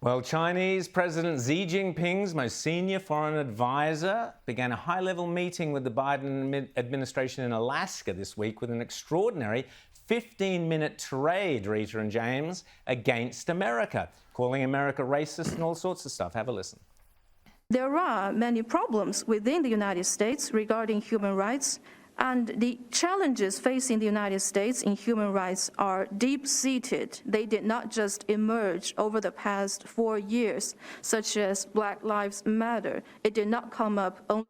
Well, Chinese President Xi Jinping's most senior foreign advisor began a high-level meeting with the Biden administration in Alaska this week with an extraordinary 15-minute tirade, Rita and James, against America, calling America racist and all sorts of stuff. Have a listen. There are many problems within the United States regarding human rights, and the challenges facing the United States in human rights are deep-seated. They did not just emerge over the past 4 years, such as Black Lives Matter. It did not come up only...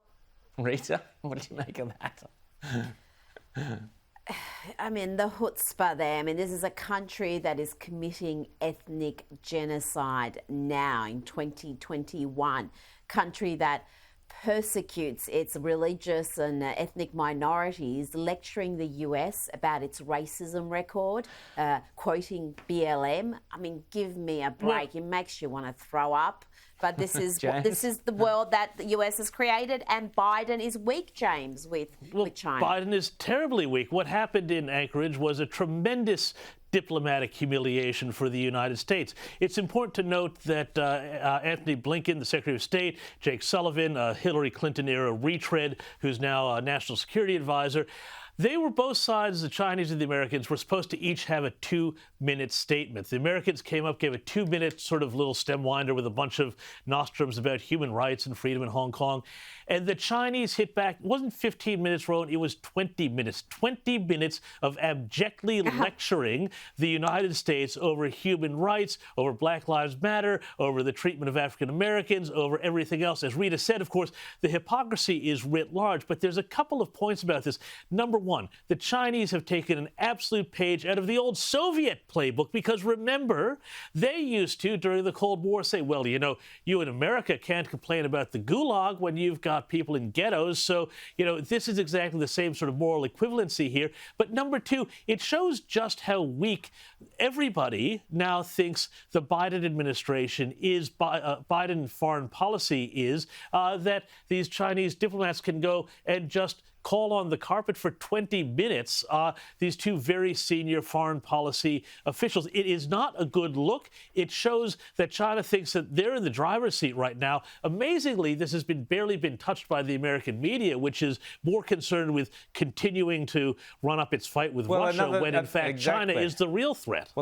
Rita, what do you make of that? I mean, the chutzpah there. I mean, this is a country that is committing ethnic genocide now in 2021. Country that persecutes its religious and ethnic minorities, lecturing the US about its racism record, quoting BLM. I mean, give me a break. It makes you want to throw up. But this is the world that the US has created, and Biden is weak, James, with China. Biden is terribly weak. What happened in Anchorage was a tremendous diplomatic humiliation for the United States. It's important to note that Anthony Blinken, the Secretary of State, Jake Sullivan, a Hillary Clinton-era retread, who's now a national security advisor, they were both sides, the Chinese and the Americans, were supposed to each have a 2-minute statement. The Americans came up, gave a 2-minute sort of little stem winder with a bunch of nostrums about human rights and freedom in Hong Kong. And the Chinese hit back. It wasn't 15 minutes, Rowan, it was 20 minutes. 20 minutes of abjectly lecturing the United States over human rights, over Black Lives Matter, over the treatment of African Americans, over everything else. As Rita said, of course, the hypocrisy is writ large, but there's a couple of points about this. Number one, the Chinese have taken an absolute page out of the old Soviet playbook, because remember, they used to, during the Cold War, say, well, you know, you in America can't complain about the gulag when you've got people in ghettos. So, you know, this is exactly the same sort of moral equivalency here. But number two, it shows just how weak everybody now thinks the Biden administration is, Biden foreign policy is, that these Chinese diplomats can go and just call on the carpet for 20 minutes, these two very senior foreign policy officials. It is not a good look. It shows that China thinks that they're in the driver's seat right now. Amazingly, this has barely been touched by the American media, which is more concerned with continuing to run up its fight with Russia, when in fact China is the real threat.